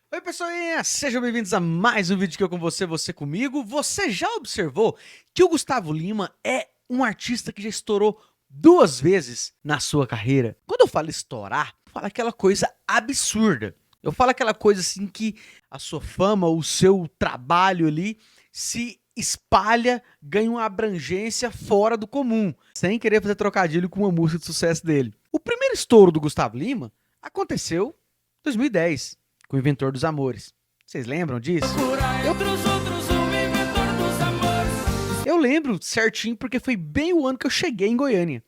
Oi, pessoinha! Sejam bem-vindos a mais um vídeo aqui com você comigo. Você já observou que o Gustavo Lima é um artista que já estourou duas vezes na sua carreira? Quando eu falo estourar, eu falo aquela coisa absurda. Eu falo aquela coisa assim que a sua fama, o seu trabalho ali se espalha, ganha uma abrangência fora do comum, sem querer fazer trocadilho com uma música de sucesso dele. O primeiro estouro do Gustavo Lima aconteceu em 2010 com o Inventor dos Amores. Vocês lembram disso? Eu lembro certinho porque foi bem o ano que eu cheguei em Goiânia.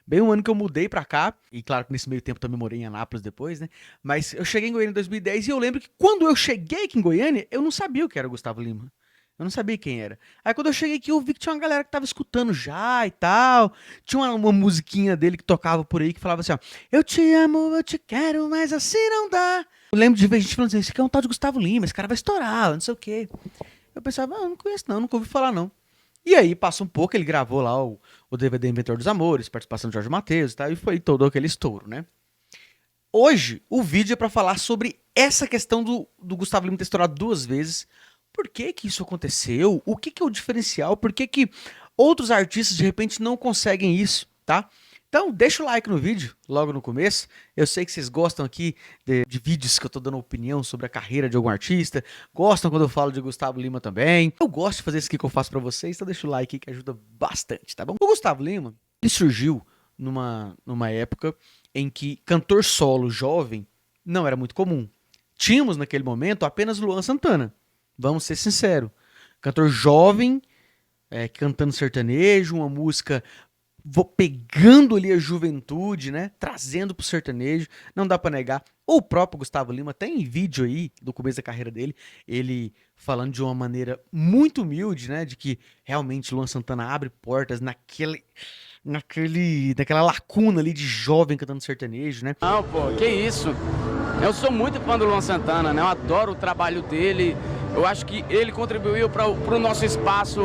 Bem o ano que eu mudei pra cá, e claro que nesse meio tempo também morei em Anápolis depois, né? Mas eu cheguei em Goiânia em 2010 e eu lembro que quando eu cheguei aqui em Goiânia, eu não sabia o que era o Gustavo Lima. Eu não sabia quem era. Aí quando eu cheguei aqui, eu vi que tinha uma galera que tava escutando já e tal. Tinha uma musiquinha dele que tocava por aí que falava assim, ó. Eu te amo, eu te quero, mas assim não dá. Eu lembro de ver gente falando assim, esse aqui é um tal de Gustavo Lima, esse cara vai estourar, não sei o quê. Eu pensava, não conheço não, nunca ouvi falar não. E aí, passa um pouco, ele gravou lá o DVD Inventor dos Amores, participação de Jorge Mateus e tal, e foi todo aquele estouro, né? Hoje, o vídeo é pra falar sobre essa questão do Gustavo Lima ter estourado duas vezes. Por que que isso aconteceu? O que que é o diferencial? Por que que outros artistas, de repente, não conseguem isso, tá? Então, deixa o like no vídeo, logo no começo. Eu sei que vocês gostam aqui de vídeos que eu tô dando opinião sobre a carreira de algum artista. Gostam quando eu falo de Gustavo Lima também. Eu gosto de fazer isso aqui que eu faço pra vocês, então deixa o like aí que ajuda bastante, tá bom? O Gustavo Lima, ele surgiu numa época em que cantor solo jovem não era muito comum. Tínhamos naquele momento apenas Luan Santana. Vamos ser sinceros. Cantor jovem, cantando sertanejo, uma música pegando ali a juventude, né? Trazendo pro sertanejo, não dá pra negar. O próprio Gustavo Lima tem vídeo aí do começo da carreira dele, ele falando de uma maneira muito humilde, né? De que realmente Luan Santana abre portas naquela lacuna ali de jovem cantando sertanejo, né? Não, pô, que isso. Eu sou muito fã do Luan Santana, né? Eu adoro o trabalho dele. Eu acho que ele contribuiu para o nosso espaço.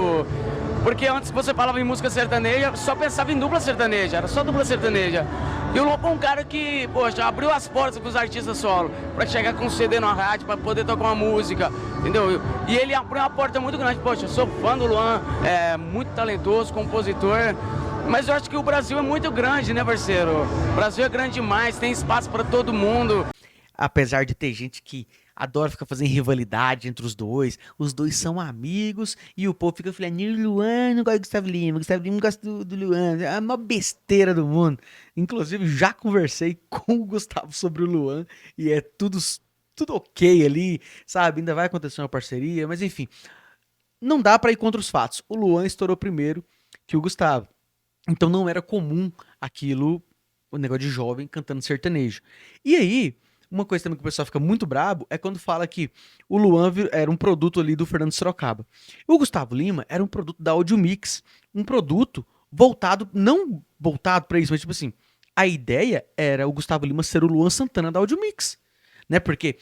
Porque antes você falava em música sertaneja, só pensava em dupla sertaneja, era só dupla sertaneja. E o Luan foi um cara que, poxa, abriu as portas para os artistas solo, para chegar com um CD na rádio, para poder tocar uma música, entendeu? E ele abriu uma porta muito grande. Poxa, eu sou fã do Luan, é muito talentoso, compositor. Mas eu acho que o Brasil é muito grande, né, parceiro? O Brasil é grande demais, tem espaço para todo mundo. Apesar de ter gente que adora ficar fazendo rivalidade entre os dois são amigos e o povo fica falando, Luan não gosta do Gustavo Lima gosta do Luan, é a maior besteira do mundo. Inclusive, já conversei com o Gustavo sobre o Luan e é tudo ok ali, sabe? Ainda vai acontecer uma parceria, mas enfim, não dá pra ir contra os fatos. O Luan estourou primeiro que o Gustavo. Então não era comum aquilo, o negócio de jovem cantando sertanejo. E aí, uma coisa também que o pessoal fica muito brabo é quando fala que o Luan era um produto ali do Fernando Sorocaba. O Gustavo Lima era um produto da Audio Mix, um produto voltado, não voltado pra isso, mas tipo assim, a ideia era o Gustavo Lima ser o Luan Santana da Audio Mix. Né? Porque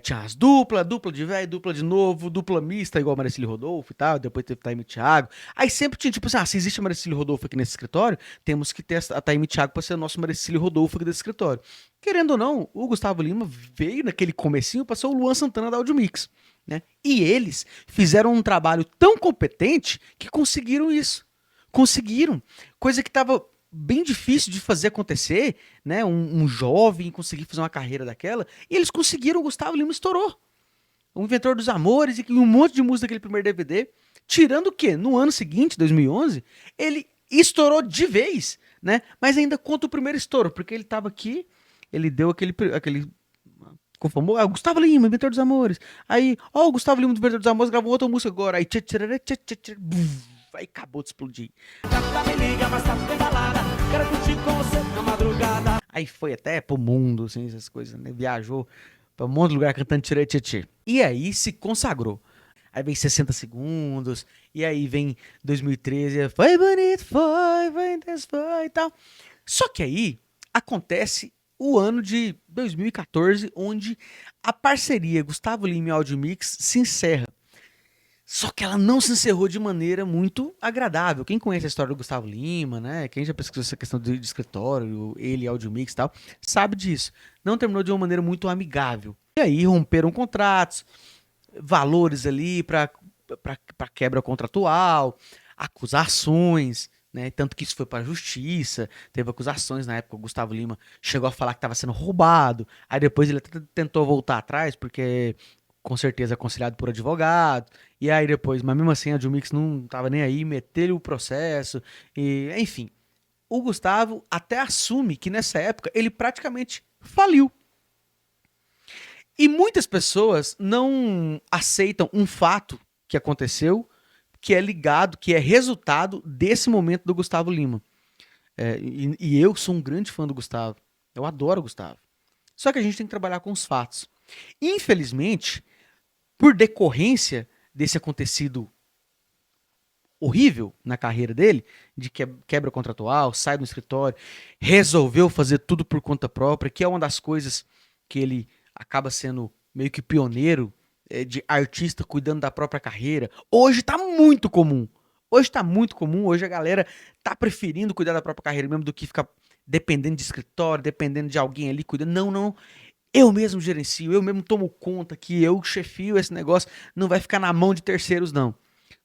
tinha as dupla de velho, dupla de novo, dupla mista, igual Maricílio Rodolfo e tal, depois teve Taime e Thiago. Aí sempre tinha, tipo assim, se existe a Maricílio Rodolfo aqui nesse escritório, temos que ter a Taime e Thiago pra ser o nosso Maricílio Rodolfo aqui desse escritório. Querendo ou não, o Gustavo Lima veio naquele comecinho pra ser o Luan Santana da Audio Mix. Né? E eles fizeram um trabalho tão competente que conseguiram isso. Conseguiram. Coisa que tava bem difícil de fazer acontecer, né? Um jovem conseguir fazer uma carreira daquela, e eles conseguiram, o Gustavo Lima estourou. O Inventor dos Amores e um monte de música daquele primeiro DVD, tirando o quê? No ano seguinte, 2011, ele estourou de vez, né? Mas ainda conta o primeiro estouro, porque ele tava aqui, ele deu aquele conformou, o Gustavo Lima, Inventor dos Amores. Aí, ó, o Gustavo Lima do Inventor dos Amores gravou outra música agora, aí aí acabou de explodir. Aí foi até pro mundo, assim, essas coisas, né? Viajou pra um monte de lugar cantando Tirê Tchê. E aí se consagrou. Aí vem 60 segundos, e aí vem 2013, foi bonito, foi intenso, foi e tal. Só que aí acontece o ano de 2014, onde a parceria Gustavo Lima e Audio Mix se encerra. Só que ela não se encerrou de maneira muito agradável. Quem conhece a história do Gustavo Lima, né? Quem já pesquisou essa questão de escritório, ele, Audio Mix e tal, sabe disso. Não terminou de uma maneira muito amigável. E aí romperam contratos, valores ali para quebra contratual, acusações, né? Tanto que isso foi para a justiça, teve acusações na época. O Gustavo Lima chegou a falar que estava sendo roubado, aí depois ele até tentou voltar atrás, porque com certeza aconselhado por advogado, e aí depois, mas mesmo assim a Jumix não estava nem aí, meteu o processo, e enfim. O Gustavo até assume que nessa época ele praticamente faliu. E muitas pessoas não aceitam um fato que aconteceu, que é ligado, que é resultado desse momento do Gustavo Lima. E eu sou um grande fã do Gustavo. Eu adoro o Gustavo. Só que a gente tem que trabalhar com os fatos. Infelizmente, por decorrência desse acontecido horrível na carreira dele, de quebra contratual, sai do escritório, resolveu fazer tudo por conta própria, que é uma das coisas que ele acaba sendo meio que pioneiro, de artista cuidando da própria carreira. Hoje tá muito comum. Hoje tá muito comum, hoje a galera tá preferindo cuidar da própria carreira mesmo do que ficar dependendo de escritório, dependendo de alguém ali cuidando. Não, não. Eu mesmo gerencio, eu mesmo tomo conta que eu chefio esse negócio, não vai ficar na mão de terceiros, não.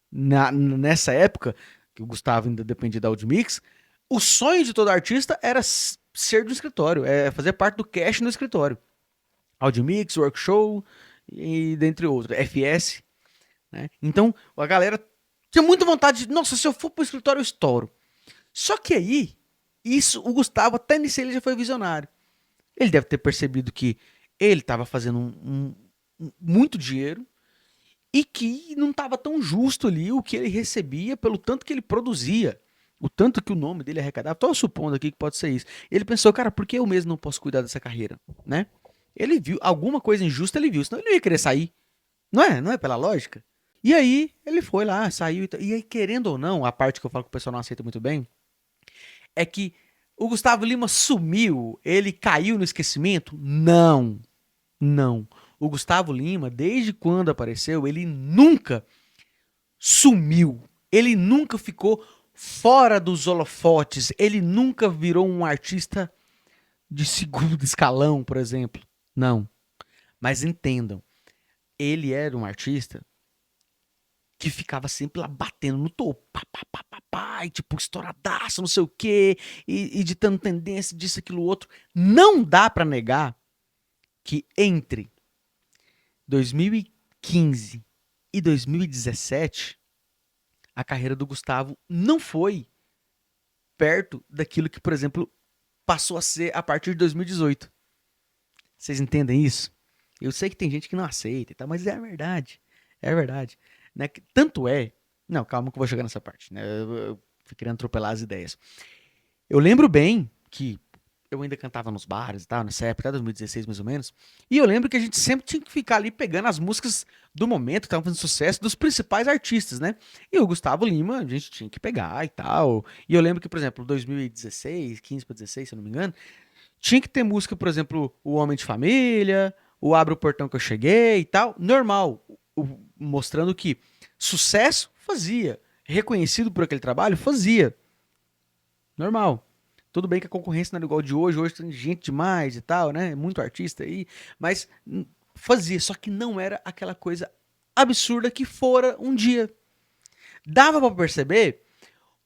Nessa época, que o Gustavo ainda dependia da Audimix, o sonho de todo artista era ser do escritório, fazer parte do cash no escritório. Audimix, Workshow e dentre outros, FS, né? Então, a galera tinha muita vontade de, nossa, se eu for pro escritório eu estouro. Só que aí, isso, o Gustavo até nisso ele já foi visionário. Ele deve ter percebido que ele estava fazendo muito dinheiro e que não estava tão justo ali o que ele recebia pelo tanto que ele produzia, o tanto que o nome dele arrecadava. Estou supondo aqui que pode ser isso. Ele pensou, cara, por que eu mesmo não posso cuidar dessa carreira, né? Ele viu alguma coisa injusta, ele viu, senão ele não ia querer sair. Não é? Não é pela lógica? E aí ele foi lá, saiu e aí, querendo ou não, a parte que eu falo que o pessoal não aceita muito bem, é que o Gustavo Lima sumiu, ele caiu no esquecimento? Não, não. O Gustavo Lima, desde quando apareceu, ele nunca sumiu. Ele nunca ficou fora dos holofotes. Ele nunca virou um artista de segundo escalão, por exemplo. Não. Mas entendam, ele era um artista que ficava sempre lá batendo no topo, pá, pá, pá, pá, pá, e tipo, estouradaço, não sei o quê, e ditando tendência disso, aquilo, outro. Não dá pra negar que entre 2015 e 2017, a carreira do Gustavo não foi perto daquilo que, por exemplo, passou a ser a partir de 2018. Vocês entendem isso? Eu sei que tem gente que não aceita e tal, mas é a verdade. É a verdade. Né? Tanto é. Não, calma que eu vou chegar nessa parte. Né? Eu fui querendo atropelar as ideias. Eu lembro bem que eu ainda cantava nos bares e tal, nessa época, 2016 mais ou menos. E eu lembro que a gente sempre tinha que ficar ali pegando as músicas do momento, que estavam fazendo sucesso, dos principais artistas, né? E o Gustavo Lima, a gente tinha que pegar e tal. E eu lembro que, por exemplo, 2016, 15 para 16, se eu não me engano, tinha que ter música, por exemplo, O Homem de Família, o Abre o Portão que eu cheguei e tal. Normal. Mostrando que sucesso fazia. Reconhecido por aquele trabalho, fazia. Normal. Tudo bem que a concorrência não era igual de hoje. Hoje tem gente demais e tal, né? Muito artista aí. Mas fazia. Só que não era aquela coisa absurda que fora um dia. Dava pra perceber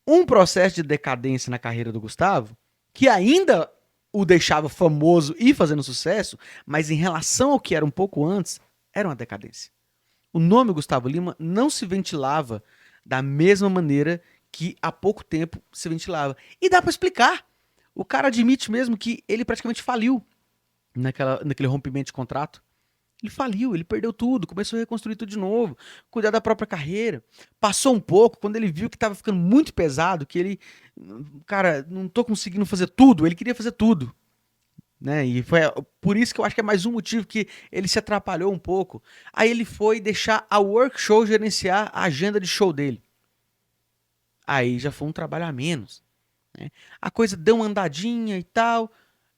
um processo de decadência na carreira do Gustavo que ainda o deixava famoso e fazendo sucesso, mas em relação ao que era um pouco antes, era uma decadência. O nome Gustavo Lima não se ventilava da mesma maneira que há pouco tempo se ventilava. E dá pra explicar. O cara admite mesmo que ele praticamente faliu naquele rompimento de contrato. Ele faliu, ele perdeu tudo, começou a reconstruir tudo de novo, cuidar da própria carreira. Passou um pouco, quando ele viu que estava ficando muito pesado, que ele, cara, não tô conseguindo fazer tudo, ele queria fazer tudo. Né? E foi por isso que eu acho que é mais um motivo que ele se atrapalhou um pouco. Aí ele foi deixar a Workshow gerenciar a agenda de show dele. Aí já foi um trabalho a menos. Né? A coisa deu uma andadinha e tal.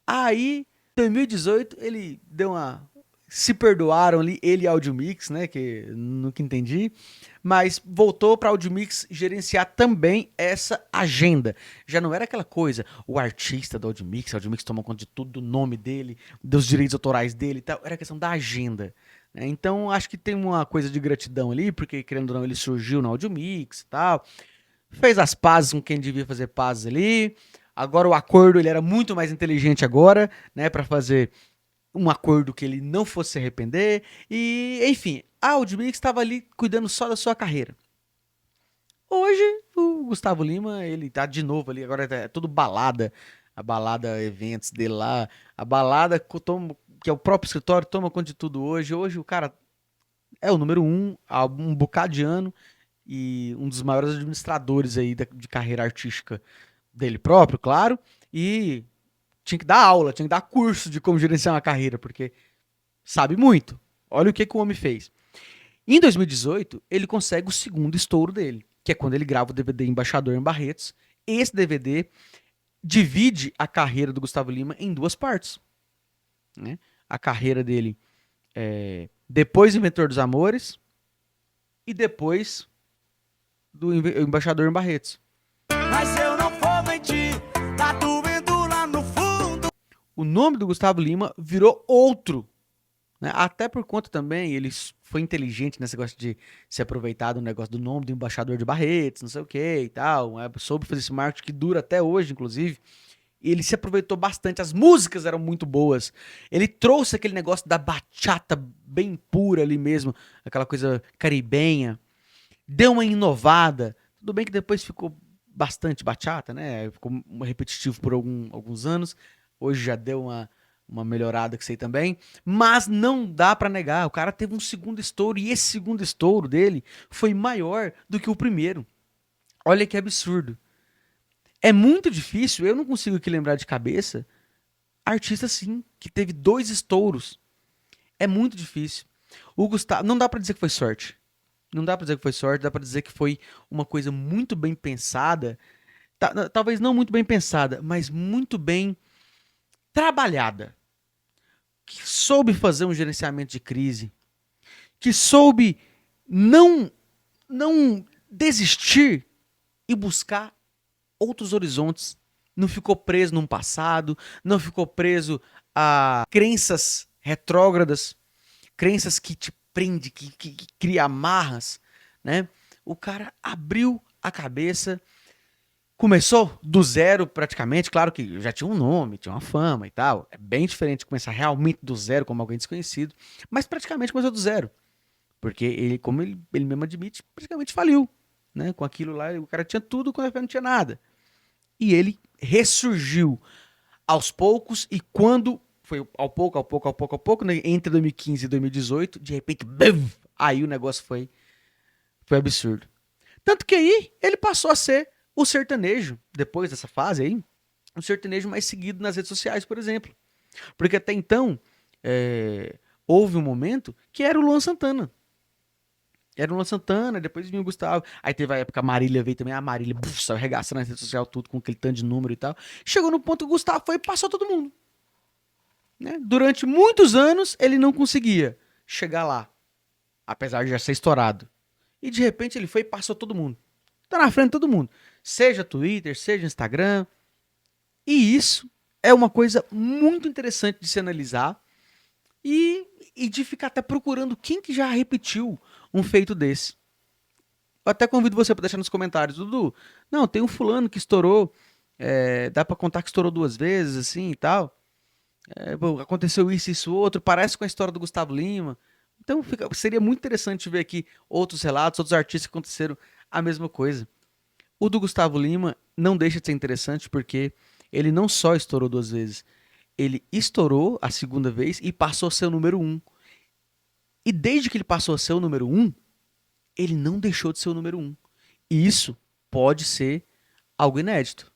Aí, em 2018, ele deu uma se perdoaram ali, ele e a Audiomix, né? Que nunca entendi. Mas voltou para a Audiomix gerenciar também essa agenda. Já não era aquela coisa, o artista da Audiomix, a Audiomix toma conta de tudo, do nome dele, dos direitos autorais dele e tal. Era questão da agenda. Né? Então acho que tem uma coisa de gratidão ali, porque querendo ou não, ele surgiu na Audiomix e tal. Fez as pazes com quem devia fazer pazes ali. Agora o acordo ele era muito mais inteligente agora, né, para fazer um acordo que ele não fosse se arrepender. E, enfim, a Audimix estava ali cuidando só da sua carreira. Hoje, o Gustavo Lima, ele tá de novo ali, agora é tudo balada. A balada, eventos dele lá. A balada, que é o próprio escritório, toma conta de tudo hoje. Hoje o cara é o número um há um bocado de ano e um dos maiores administradores aí de carreira artística dele próprio, claro. E tinha que dar aula, tinha que dar curso de como gerenciar uma carreira, porque sabe muito. Olha o que, que o homem fez. Em 2018, ele consegue o segundo estouro dele, que é quando ele grava o DVD Embaixador em Barretos. Esse DVD divide a carreira do Gustavo Lima em duas partes. Né? A carreira dele depois do Inventor dos Amores e depois do Embaixador em Barretos. Mas eu não vou mentir, tá doendo lá no fundo. O nome do Gustavo Lima virou outro. Né? Até por conta também, ele foi inteligente nesse negócio de se aproveitar do negócio do nome do Embaixador de Barretos, não sei o que e tal. Soube fazer esse marketing que dura até hoje, inclusive. E ele se aproveitou bastante, as músicas eram muito boas. Ele trouxe aquele negócio da bachata bem pura ali mesmo, aquela coisa caribenha. Deu uma inovada. Tudo bem que depois ficou bastante bachata, né? Ficou repetitivo por alguns anos. Hoje já deu uma melhorada que sei também. Mas não dá pra negar. O cara teve um segundo estouro e esse segundo estouro dele foi maior do que o primeiro. Olha que absurdo. É muito difícil, eu não consigo aqui lembrar de cabeça, artista sim, que teve 2 estouros. É muito difícil. O Gustavo, não dá pra dizer que foi sorte. Não dá pra dizer que foi sorte, dá pra dizer que foi uma coisa muito bem pensada. Talvez não muito bem pensada, mas muito bem trabalhada. Que soube fazer um gerenciamento de crise. Que soube não desistir e buscar outros horizontes. Não ficou preso num passado, não ficou preso a crenças retrógradas, crenças que te prende, que cria amarras, né? O cara abriu a cabeça, começou do zero praticamente, claro que já tinha um nome, tinha uma fama e tal. É bem diferente de começar realmente do zero como alguém desconhecido, mas praticamente começou do zero. Porque ele, como ele mesmo admite, praticamente faliu, né? Com aquilo lá, o cara tinha tudo quando não tinha nada. E ele ressurgiu aos poucos e quando foi ao pouco, né, entre 2015 e 2018, de repente, bum, aí o negócio foi absurdo. Tanto que aí ele passou a ser o sertanejo, depois dessa fase aí, o sertanejo mais seguido nas redes sociais, por exemplo. Porque até então, houve um momento que era o Luan Santana. Era o Luan Santana, depois vinha o Gustavo. Aí teve a época a Marília veio também. A Marília saiu arregaçando na rede social tudo com aquele tanto de número e tal. Chegou no ponto que o Gustavo foi e passou todo mundo. Né? Durante muitos anos ele não conseguia chegar lá. Apesar de já ser estourado. E de repente ele foi e passou todo mundo. Tá na frente de todo mundo. Seja Twitter, seja Instagram. E isso é uma coisa muito interessante de se analisar. E de ficar até procurando quem que já repetiu um feito desse. Eu até convido você para deixar nos comentários, Dudu. Não, tem um fulano que estourou, dá para contar que estourou 2 vezes, assim e tal. Aconteceu isso, outro, parece com a história do Gustavo Lima. Então seria muito interessante ver aqui outros relatos, outros artistas que aconteceram a mesma coisa. O do Gustavo Lima não deixa de ser interessante porque ele não só estourou 2 vezes, ele estourou a segunda vez e passou a ser o número 1. E desde que ele passou a ser o número 1, ele não deixou de ser o número 1. E isso pode ser algo inédito.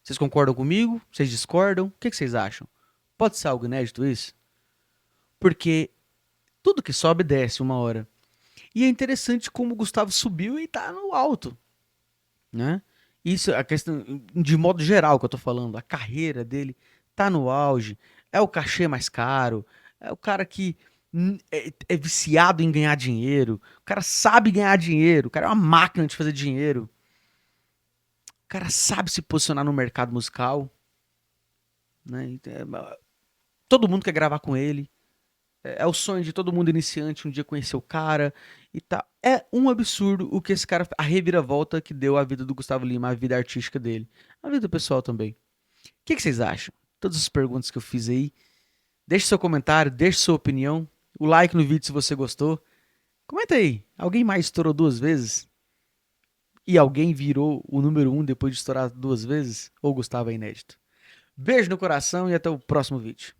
Vocês concordam comigo? Vocês discordam? O que vocês acham? Pode ser algo inédito isso? Porque tudo que sobe desce uma hora. E é interessante como o Gustavo subiu e tá no alto. Né? Isso é a questão, de modo geral que eu tô falando. A carreira dele tá no auge. É o cachê mais caro. É o cara que é viciado em ganhar dinheiro. O cara sabe ganhar dinheiro. O cara é uma máquina de fazer dinheiro. O cara sabe se posicionar no mercado musical. Né? Todo mundo quer gravar com ele. É o sonho de todo mundo iniciante um dia conhecer o cara e tá. É um absurdo o que esse cara, a reviravolta que deu à vida do Gustavo Lima, a vida artística dele, a vida pessoal também. O que vocês acham? Todas as perguntas que eu fiz aí. Deixe seu comentário, deixe sua opinião. O like no vídeo se você gostou. Comenta aí. Alguém mais estourou 2 vezes? E alguém virou o número 1 depois de estourar 2 vezes? Ou Gustavo é inédito? Beijo no coração e até o próximo vídeo.